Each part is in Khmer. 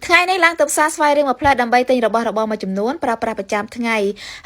ថ្ងៃនេះឡើងទៅផ្សារស្វ័យរៀងមួយផ្លែដើម្បីទិញរបស់របរមួយចំនួនប្រើប្រាស់ប្រចាំថ្ងៃ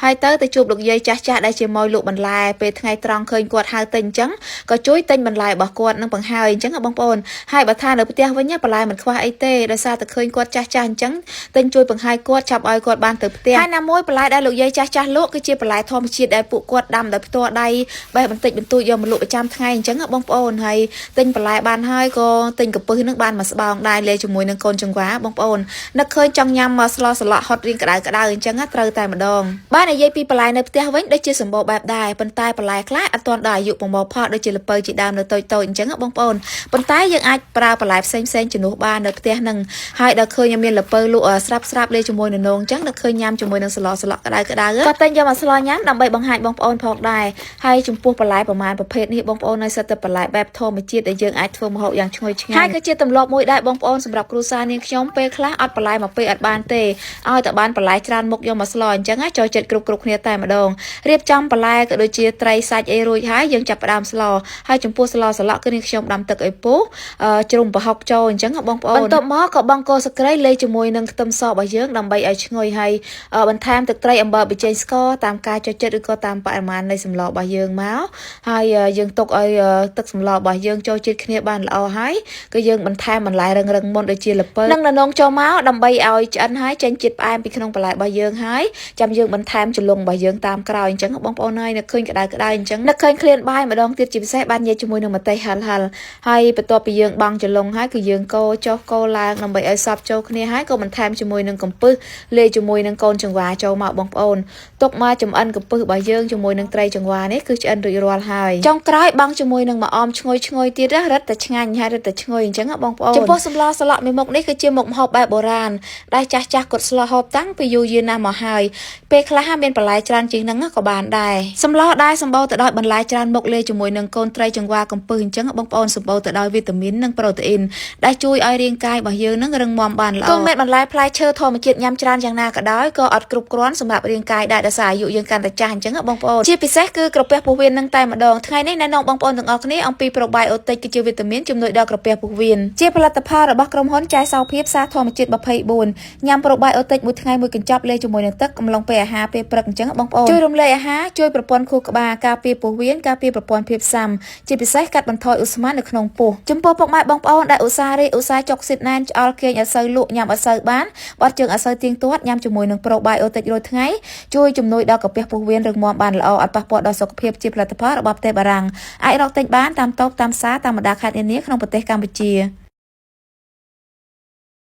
ហើយទៅជួបលោកយាយចាស់ៗដែលជាម៉ួយលក់បន្លែពេលថ្ងៃត្រង់ឃើញគាត់ហៅទិញអញ្ចឹងក៏ជួយទិញបន្លែរបស់គាត់នឹងបង្ហើយអញ្ចឹងបងប្អូនហើយបើថានៅផ្ទះវិញបន្លែមិនខ្វះអីទេដោយសារតែឃើញគាត់ចាស់ៗអញ្ចឹងទិញជួយបង្ហើយគាត់ចាប់ឲ្យគាត់បានទៅផ្ទះហើយណាមួយបន្លែដែលលោកយាយចាស់ៗលក់គឺជាបន្លែធម្មជាតិដែលពួកគាត់ដាំដោយផ្ទាល់ដៃបេះបន្តិចបន្តួចយកមកលក់ប្រចាំថ្ងៃអញ្ចឹងបងប្អូនហើយទិញបន្លែបានហើយក៏ទិញកំពឹសនឹងបានមួយស្បោងដែរលេជាមួយនឹងកូនចង្វាបងប្អូននឹកឃើញចង់ញ៉ាំស្លសឡក់ហត់រៀងក្តៅអញ្ចឹងត្រូវតែម្ដងបាទនិយាយពីបន្លែនៅផ្ទះវិញដូចជាសម្បូរបែបដែរប៉ុន្តែបន្លែខ្លះអត់ទាន់ដល់អាយុប្រមូលផលដូចជាល្ពៅជាដើមនៅតូចៗអញ្ចឹងបងប្អូនប៉ុន្តែយើងអាចប្រើបន្លែផ្សេងជំនួសបាននៅផ្ទះនឹងហើយដល់ឃើញមានល្ពៅលក់ស្រាប់លេជាមួយនឹងនងអញ្ចឹងដល់ឃើញញ៉ាំជាមួយនឹងស្លសឡក់ក្តៅក៏ទិញយកមកស្លញ៉ាំដើម្បីបង្ហាញបងប្អូនផងដែរហើយចំពោះបន្លែប្រមាណប្រភេទនេះបងប្អូននៅសិតតែបន្លែបែបធម្មជាតិដែលយើងអាចធ្វើម្ហូបយ៉ាងឈ្ងុយឆ្ងាញ់ហើយគឺជាទម្លាប់មួយដែរបងប្អូនសម្រាប់គ្រួសារនាងខ្ញុំពេលខ្លះអត់បន្លែមកពេលអត់បានទេឲ្យតែបានបន្លែច្រើនមុខយកមកស្លអញ្ចឹងចូលចិត្តគ្រប់គ្នាតែម្ដងរៀបចំបន្លែក៏ដូចជាត្រីសាច់អីរួចហើយយើងចាប់ផ្ដើមស្លហើយចំពោះស្លសឡក់គឺនាងខ្ញុំដាំទឹកឲ្យពុះជ្រុំប្រហុកចូលអញ្ចឹងបងប្អូនបន្ទាប់មកក៏បង់កូរសក្តិលេជាមួយនឹងខ្ទឹមសរបស់យើងដើម្បីឲ្យឈ្ងុយហើយបន្ថែមទឹកត្រីអំបិលប៊ីចេងស្ករតាមការចូលចិត្តឬក៏តាមបរិមាណនៃសម្លរបស់យើងមកហើយយើងទុកឲ្យទឹកសម្លរបស់យើងចូលជាតិគ្នាបានល្អហើយគឺយើងបន្ថែមបន្លែរឹងមុនដូចជាល្ពៅនិងនងចូលមកដើម្បីឲ្យឆ្អិនហើយចេញជាតិផ្អែមពីក្នុងបន្លែរបស់យើងហើយចាំយើងបន្ថែមជ្រលងរបស់យើងតាមក្រោយអញ្ចឹងបងប្អូនហើយនឹកឃើញក្តៅអញ្ចឹងនឹកឃើញឃ្លានបាយម្ដងទៀតជាពិសេសបានញ៉ាំជាមួយនឹងម្ទេសហិលហើយបន្ទាប់ពីយើងបង់ជ្រលងហើយគឺយើងកូរចុះកូរឡើងដើម្បីឲ្យសព្វចូលគ្នាហើយក៏បន្ថែមជាមួយនឹងកំពឹសលាយជាមួយនឹងកូនចង្វាចូលមកបងប្អូនទុកមកចំអិនកំពឹសរបស់យើងជាមួយនឹងត្រីចង្វានេះគឺឆ្អិនរួចរាល់ហើយចុងក្រោយបង់ជាមួយនឹងម្អមឈ្ងុយទៀតរឹតតែឆ្ងាញ់ហើយរឹតតែឈ្ងុយអញ្ចឹងបងប្អូនចំពោះសម្លសឡក់មួយមុខនេះគឺជាមុខម្ហូបបែបបុរាណដែលចាស់គាត់ស្លហូបតាំងពីយូរណាស់មកហើយពេលខ្លះមានបន្លែច្រើនជាងហ្នឹងក៏បានដែរសម្លដែលសម្បូរទៅដោយបន្លែច្រើនមុខលាយជាមួយនឹងកូនត្រីចង្វាកំពឹសអញ្ចឹងបងប្អូនសម្បូរទៅដោយវីតាមីននិងប្រូតេអ៊ីនដែលជួយឲ្យរាងកាយរបស់យើងនឹងរឹងមាំបានល្អទោះមានបន្លែផ្លែឈើធម្មជាតិញ៉ាំច្រើនយ៉ាងណាក៏ដោយក៏អត់គ្រប់គ្រាន់សម្រាប់រាងកាយដែរដោយសារអាយុយើងកាន់តែចាស់អញ្ចឹងបងប្អូនជាពិសេសគឺក្រពះពោះវៀននឹងតែម្ដងថ្ងៃនេះណែនាំបងប្អូនទាំងអស់គ្នាអំពី probiotic គឺជាវីតាមីនជំនួយដល់ក្រពះពោះវៀនជាផលិតផលរបស់ក្រុមហ៊ុនចែសោភាពសារធម្មជាតិ24ញ៉ាំ probiotic មួយថ្ងៃមួយកញ្ចប់លេជាមួយនឹងទឹកកំឡុងពេលអាហារពេលព្រឹកអញ្ចឹងបងប្អូនជួយរំលាយអាហារជួយប្រព័ន្ធខួរក្បាលការពារពោះវៀនការពារប្រព័ន្ធភាពស៊ាំជាពិសេសកាត់បន្ថយឧស្ម័ននៅក្នុងពោះចំពោះពុកម៉ែបងប្អូនដែលឧស្សាហ៍ចុកស៊ីតណែនឆ្អល់គេងអត់សូវលក់ញ៉ាំអត់សូវបានបាត់ជើងអត់សូវទៀងទាត់ញ៉ាំជាមួយនឹង probiotic រាល់ថ្ងៃជួយជំនួយដល់ក្រពះពោះវៀនរឹងមាំបានល្អអត់ប៉ះពាល់ដល់សុខភាពជាផលិតផលរបស់ប្រទេសបារាំងអាចរកទិញបានតាមតូបតាមផ្សារតាមបណ្ដាខេត្តនានាក្នុងប្រទេសកម្ពុជា